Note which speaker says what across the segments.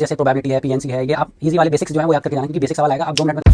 Speaker 1: जैसे प्रोबेबिलिटी है, पीएनसी है, ये आप इजी वाले बेसिक्स जो है वो याद करके जाना, क्योंकि बेसिक सवाल आएगा, आप 2 मिनट में।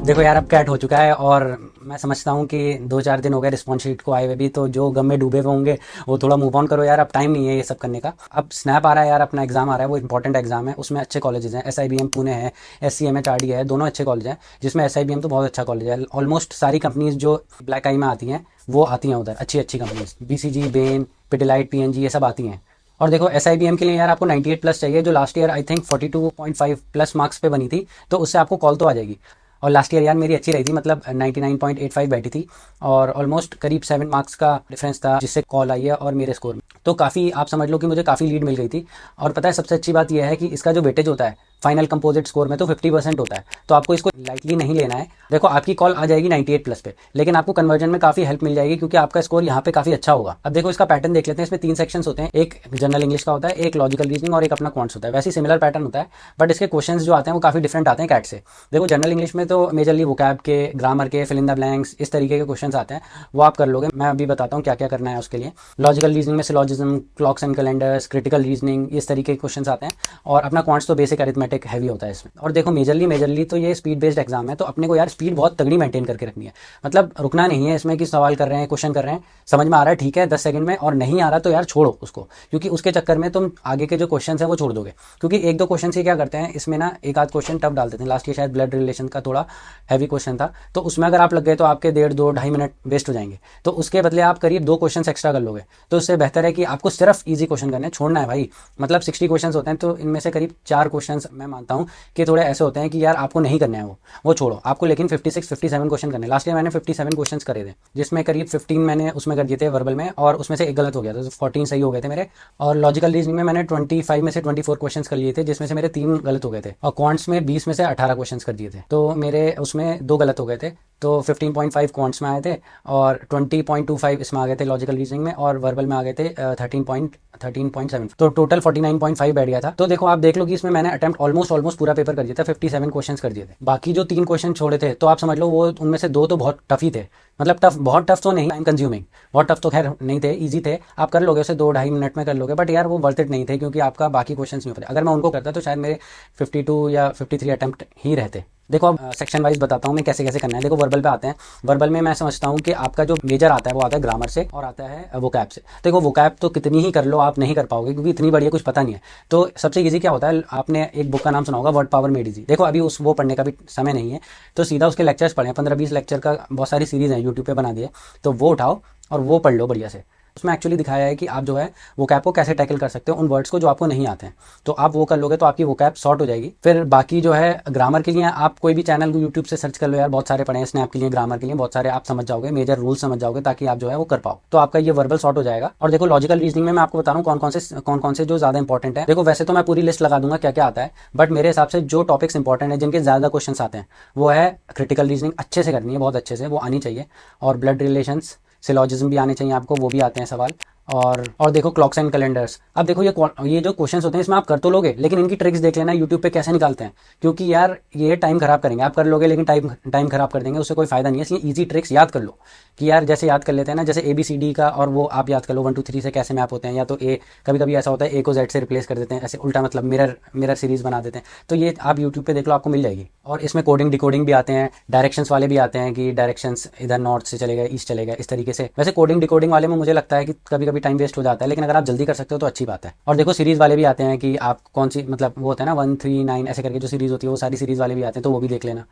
Speaker 1: देखो यार, अब कैट हो चुका है और मैं समझता हूँ कि 2-4 दिन हो गए रिस्पॉन्स शीट को आए हुए भी, तो जो गम में डूबे हुए होंगे वो थोड़ा मूव ऑन करो यार, अब टाइम नहीं है ये सब करने का। अब स्नैप आ रहा है यार, अपना एग्जाम आ रहा है, वो इंपॉर्टेंट एग्जाम है, उसमें अच्छे कॉलेजेस हैं, SIBM पुणे है, SCMHRD है, दोनों अच्छे कॉलेज हैं, जिसमें SIBM तो बहुत अच्छा कॉलेज है। ऑलमोस्ट सारी कंपनीज जो ब्लैक आई में आती हैं वो आती हैं उधर, अच्छी अच्छी companies, BCG, Ben, Pidilite, PNG, ये सब आती हैं। और देखो SIBM के लिए यार आपको 98 प्लस चाहिए, जो last year I think 42.5 plus marks पे बनी थी, तो उससे आपको कॉल तो आ जाएगी। और लास्ट ईयर यार मेरी अच्छी रही थी, मतलब 99.85 बैठी थी और ऑलमोस्ट करीब 7 मार्क्स का डिफरेंस था जिससे कॉल आई है और मेरे स्कोर में, तो काफ़ी आप समझ लो कि मुझे काफ़ी लीड मिल गई थी। और पता है सबसे अच्छी बात यह है कि इसका जो वेटेज होता है फाइनल कंपोजिट स्कोर में तो 50% होता है, तो आपको इसको लाइटली नहीं लेना है। देखो आपकी कॉल आ जाएगी 98 प्लस पे, लेकिन आपको कन्वर्जन में काफ़ी हेल्प मिल जाएगी क्योंकि आपका स्कोर यहाँ पे काफ़ी अच्छा होगा। अब देखो इसका पैटर्न देख लेते हैं, इसमें 3 सेक्शंस होते हैं, एक जनरल इंग्लिश का होता है, एक लॉजिकल रीजनिंग और एक अपना क्वांट्स होता है। वैसे सिमिलर पैटर्न होता है, बट इसके क्वेश्चंस जो आते हैं वो काफ़ी डिफरेंट आते हैं कैट से। देखो जनरल इंग्लिश में तो मेजरली वोकैब के, ग्रामर के, फिल इन द ब्लैंक्स, इस तरीके के क्वेश्चंस आते हैं, वो आप कर लोगे। मैं अभी बताता हूँ क्या क्या करना है उसके लिए। लॉजिकल रीजनिंग में syllogism, clocks and calendars, critical reasoning, इस तरीके के क्वेश्चंस आते हैं। और अपना क्वांट्स तो बेसिक अरिथमेटिक हैवी होता है इसमें। और देखो मेजरली तो ये स्पीड बेस्ड एग्जाम है, तो अपने को यार स्पीड बहुत तगड़ी मेंटेन करके रखनी है, मतलब रुकना नहीं है इसमें कि सवाल कर रहे हैं, क्वेश्चन कर रहे हैं, समझ में आ रहा है ठीक है 10 सेकंड में, और नहीं आ रहा तो यार छोड़ो उसको, क्योंकि उसके चक्कर में तुम आगे के जो क्वेश्चन है वो छोड़ दोगे। क्योंकि 1-2 क्वेश्चन से क्या करते हैं इसमें ना, एक आध क्वेश्चन टफ डाल देते हैं। लास्ट ईयर शायद ब्लड रिलेशन का थोड़ा हैवी क्वेश्चन था, तो उसमें अगर आप लग गए तो आपके 1.5-2-2.5 मिनट वेस्ट हो जाएंगे, तो उसके बदले आप करीब 2 क्वेश्चन एक्स्ट्रा कर लोगे, तो उससे बेहतर है कि आपको सिर्फ ईजी क्वेश्चन करने, छोड़ना है भाई। मतलब 60 क्वेश्चन होते हैं, तो इनमें से करीब 4 क्वेश्चन मैं मानता हूँ कि थोड़े ऐसे होते हैं कि यार आपको नहीं करना है वो छोड़ो आपको, लेकिन 56-57 क्वेश्चन करने। लास्ट ईयर मैंने 57 क्वेश्चन करे थे, जिसमें करीब 15 मैंने उसमें कर दिए थे वर्बल में, और उसमें से एक गलत हो गया था, तो 14 सही हो गए थे मेरे। और लॉजिकल रीजनिंग में मैंने 25 में से 24 क्वेश्चन कर लिए थे, जिसमें से मेरे 3 गलत हो गए थे। और क्वांट्स में 20 में से 18 क्वेश्चन कर दिए थे, तो मेरे उसमें 2 गलत हो गए थे, तो 15.5 क्वांट्स में आए थे और 20.25 इसमें आ गए थे लॉजिकल रीजनिंग में, और वर्बल में आ गए थे 13.7, तो टोटल 49.5 बैठ गया था। तो देखो आप देख लो कि इसमें मैंने अटेम्प्ट ऑलमोस्ट पूरा पेपर कर दिया था, 57 क्वेश्चन कर दिए थे। बाकी जो 3 क्वेश्चन छोड़े थे तो आप समझ लो वो उनमें से 2 तो बहुत टफ ही थे, मतलब टफ, बहुत टफ तो नहीं, टाइम कंज्यूमिंग, बहुत टफ तो खैर नहीं थे, इजी थे, आप कर लोगे उसे 2-2.5 मिनट में कर लोगे, बट यार वो वर्थ इट नहीं थे, क्योंकि आपका बाकी क्वेश्चन नहीं होते। अगर मैं उनको करता तो शायद मेरे 52 या 53 अटेम्प्ट ही रहते। देखो अब सेक्शन वाइज बताता हूँ मैं कैसे कैसे करना है। देखो वर्बल पे आते हैं। वर्बल में मैं समझता हूँ कि आपका जो मेजर आता है वो आता है ग्रामर से और आता है वोकैब से। देखो वोकैब तो कितनी ही कर लो आप नहीं कर पाओगे, क्योंकि इतनी बढ़िया कुछ पता नहीं है। तो सबसे इजी क्या होता है, आपने एक बुक का नाम सुना होगा, वर्ड पावर मेड इजी। देखो अभी वो पढ़ने का भी समय नहीं है, तो सीधा उसके लेक्चर्स पढ़ें, 15-20 लेक्चर का बहुत सारी सीरीज़ है यूट्यूब पे बना दिए, तो वो उठाओ और वो पढ़ लो बढ़िया से। उसमें एक्चुअली दिखाया है कि आप जो है वोकैब को कैसे टैकल कर सकते हो, उन वर्ड्स को जो आपको नहीं आते हैं, तो आप वो कर लोगे तो आपकी वोकैब सॉर्ट हो जाएगी। फिर बाकी जो है ग्रामर के लिए आप कोई भी चैनल यूट्यूब से सर्च कर लो यार, बहुत सारे पढ़े हैं, स्नैप के लिए, ग्रामर के लिए बहुत सारे, आप समझ जाओगे, मेजर रूल समझ जाओगे, ताकि आप जो है वो कर पाओ, तो आपका ये वर्बल सॉर्ट हो जाएगा। और देखो लॉजिकल रीजनिंग में मैं आपको बता रहा हूँ कौन कौन से जो ज़्यादा इंपॉर्टेंट है। देखो वैसे तो मैं पूरी लिस्ट लगा दूंगा क्या क्या आता है, बट मेरे हिसाब से जो टॉपिक्स इंपॉर्टेंट है, जिनके ज़्यादा क्वेश्चन आते हैं, वो है क्रिटिकल रीजनिंग, अच्छे से करनी है, बहुत अच्छे से वो आनी चाहिए, और ब्लड रिलेशंस, सिलॉजिज्म भी आने चाहिए आपको, वो भी आते हैं सवाल। और देखो क्लॉक्स एंड कैलेंडर्स। अब देखो ये जो क्वेश्चंस होते हैं इसमें आप कर तो लोगे, लेकिन इनकी ट्रिक्स देख लेना यूट्यूब पे कैसे निकालते हैं, क्योंकि यार ये टाइम खराब करेंगे। आप कर लोगे लेकिन टाइम खराब कर देंगे, उससे कोई फायदा नहीं है। इसलिए ईजी ट्रिक्स याद कर लो, कि यार जैसे याद कर लेते हैं ना, जैसे ABCD का, और वो आप याद कर लो 1 2 3 से कैसे मैप होते हैं, या तो ए, कभी कभी ऐसा होता है A को Z से रिप्लेस कर देते हैं, ऐसे उल्टा, मतलब मिरर सीरीज बना देते हैं, तो ये आप यूट्यूब पे देख लो, आपको मिल जाएगी। और इसमें कोडिंग डिकोडिंग भी आते हैं, डायरेक्शंस वाले भी आते हैं, कि डायरेक्शंस इधर नॉर्थ से चलेगा, ईस्ट चलेगा, इस तरीके से। वैसे कोडिंग डिकोडिंग वाले में मुझे लगता है कि कभी कभी टाइम वेस्ट हो जाता है, लेकिन अगर आप जल्दी कर सकते हो तो अच्छी बात है। और देखो सीरीज वाले भी आते हैं, कि आप कौन सी, मतलब वो होता है ना 1 3 9 ऐसे करके जो सीरीज होती है, वो सारी सीरीज वाले भी आते हैं, तो वो भी देख लेना।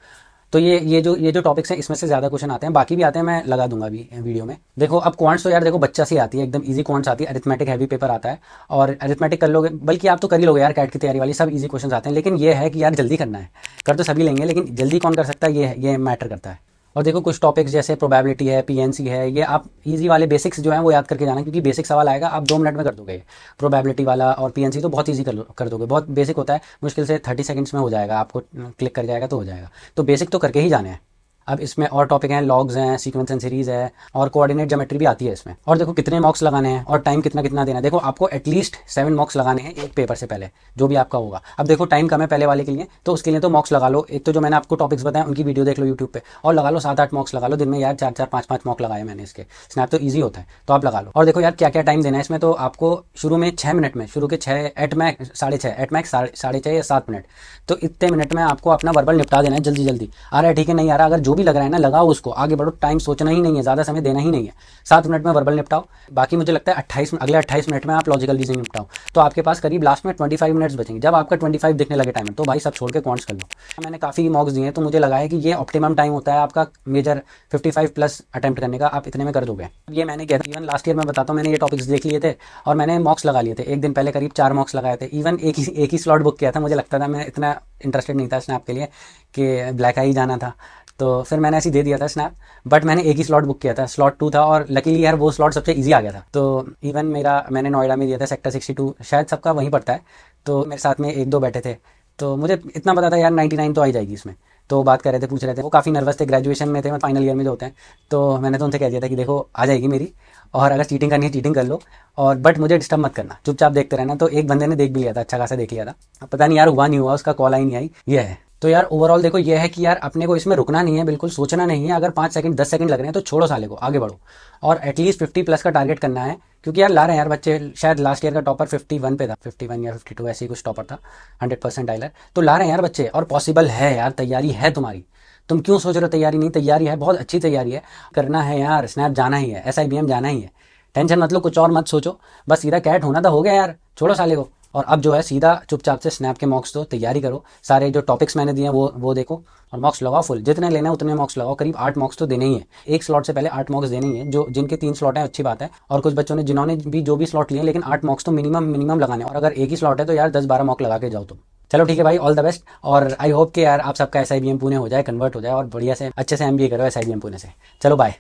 Speaker 1: तो ये जो टॉपिक्स हैं इसमें से ज़्यादा क्वेश्चन आते हैं, बाकी भी आते हैं, मैं लगा दूंगा अभी वीडियो में। देखो अब क्वांट्स तो यार देखो बच्चा सी आती है, एकदम इजी क्वांट्स आती है, अरिथमेटिक हैवी पेपर आता है, और अरिथमेटिक कर लोगे, बल्कि आप तो कर ही लोगे यार, कैट की तैयारी वाली सब इजी क्वेश्चन आते हैं, लेकिन ये है कि यार जल्दी करना है, कर तो सभी लेंगे, लेकिन जल्दी कौन कर सकता है, ये मैटर करता है। और देखो कुछ टॉपिक्स जैसे प्रोबेबिलिटी है, PNC है, ये आप इजी वाले बेसिक्स जो हैं वो याद करके जाना, क्योंकि बेसिक सवाल आएगा, आप 2 मिनट में कर दोगे। प्रोबेबिलिटी वाला और PNC तो बहुत ईजी कर दोगे, बहुत बेसिक होता है, मुश्किल से 30 सेकंड्स में हो जाएगा, आपको क्लिक कर जाएगा तो हो जाएगा, तो बेसिक तो करके ही जाने हैं। अब इसमें और टॉपिक हैं, लॉग्स हैं, सीक्वेंस एंड सीरीज है, और कोऑर्डिनेट ज्योमेट्री भी आती है इसमें। और देखो कितने मॉक्स लगाने हैं और टाइम कितना कितना देना है। देखो आपको एटलीस्ट 7 मॉक्स लगाने हैं एक पेपर से पहले, जो भी आपका होगा। अब देखो टाइम कम है पहले वाले के लिए, तो उसके लिए तो मॉक्स लगा लो। एक तो जो मैंने आपको टॉपिक्स बताए उनकी वीडियो देख लो यूट्यूब पे, और लगा लो 7-8 मॉक्स लगा लो दिन में यार। 4-4 5-5 मॉक लगाए मैंने इसके। स्नैप तो ईजी होता है, तो आप लगा लो। और देखो यार क्या क्या टाइम देना है इसमें, तो आपको शुरू में 6 मिनट में, शुरू के 6 एट मैक्स 6.5 एट मैक्स 6.5 या 7 मिनट, तो इतने मिनट में आपको अपना वर्बल निपटा देना है जल्दी जल्दी। आ रहा है ठीक है, नहीं आ रहा, अगर जो भी लग रहा है ना लगाओ उसको, आगे बढ़ो, टाइम सोचना ही नहीं है, ज़्यादा समय देना ही नहीं है। 7 मिनट में वर्बल निपटाओ, बाकी मुझे लगता है 28 अगले 28 मिनट में आप लॉजिकल रीजनिंग निपटाओ, तो आपके पास करीब लास्ट में 25 मिनट्स बचेंगे। जब आपका 25 दिखने लगे टाइम, तो भाई सब छोड़ के क्वांट्स कर लो। मैंने काफ़ी मॉक्स दिए हैं, तो मुझे लगा है कि ये ऑप्टिमम टाइम होता है आपका मेजर 55 प्लस अटेम्प्ट करने का, आप इतने में कर दोगे। ये मैंने किया था, इवन लास्ट ईयर मैं बताता हूँ, मैंने ये टॉपिक्स देख लिए थे और मैंने मॉक्स लगा लिए थे। एक दिन पहले करीब 4 मॉक्स लगाए थे। इवन एक ही स्लॉट बुक किया था, मुझे लगता था, मैं इतना इंटरेस्टेड नहीं था स्नैप के लिए कि ब्लैक आई जाना था, तो फिर मैंने ऐसे ही दे दिया था स्नैप। बट मैंने एक ही स्लॉट बुक किया था, स्लॉट 2 था, और लकीली यार वो स्लॉट सबसे इजी आ गया था। तो इवन मैंने नोएडा में दिया था, सेक्टर 62, शायद सबका वहीं पड़ता है, तो मेरे साथ में 1-2 बैठे थे, तो मुझे इतना पता था यार 99 तो आ ही जाएगी इसमें। तो बात कर रहे थे, पूछ रहे थे, वो काफ़ी नर्वस थे, ग्रेजुएशन में थे, मैं फाइनल ईयर में जो होते हैं। तो मैंने तो उनसे कह दिया था कि देखो आ जाएगी मेरी, और अगर चीटिंग करनी है चीटिंग कर लो, और बट मुझे डिस्टर्ब मत करना, चुपचाप देखते रहना। तो एक बंदे ने देख भी लिया था, अच्छा खासा देख लिया था। अब पता नहीं यार हुआ नहीं हुआ, उसका कॉल आई नहीं आई, ये है। तो यार ओवरऑल देखो ये है कि यार अपने को इसमें रुकना नहीं है, बिल्कुल सोचना नहीं है। अगर 5 सेकंड 10 सेकंड लग रहे हैं तो छोड़ो साले को, आगे बढ़ो, और एटलीस्ट 50 प्लस का टारगेट करना है। क्योंकि यार ला रहे हैं यार बच्चे, शायद लास्ट ईयर का टॉपर 51 पे था, 51 या 52 ऐसे ही कुछ टॉपर था, 100% आइलर। तो ला रहे हैं यार बच्चे, और पॉसिबल है यार, तैयारी है तुम्हारी। तुम क्यों सोच रहे हो तैयारी नहीं? तैयारी है, बहुत अच्छी तैयारी है, करना है यार। स्नैप जाना ही है, SIBM जाना ही है, टेंशन मत लो, कुछ और मत सोचो, बस सीधा कैट होना था, हो गया यार, छोड़ो साले को। और अब जो है सीधा चुपचाप से स्नैप के मॉक्स दो, तैयारी करो, सारे जो टॉपिक्स मैंने दिए हैं वो देखो, और मॉक्स लगाओ फुल, जितने लेना है उतने मॉक्स लगाओ। करीब 8 मॉक्स तो देने ही है, एक स्लॉट से पहले 8 मॉक्स देने ही है। जो जिनके 3 स्लॉट है अच्छी बात है, और कुछ बच्चों ने जिन्होंने भी जो भी स्लॉट लिए, लेकिन 8 मॉक्स तो मिनिमम लगाने। और अगर एक ही स्लॉट है तो यार 10-12 मॉक लगा के जाओ तुम। चलो ठीक है भाई, ऑल द बेस्ट, और आई होप कि यार आप सबका SIBM पुणे हो जाए, कन्वर्ट हो जाए, और बढ़िया से अच्छे से MBA करो SIBM पुणे से। चलो बाय।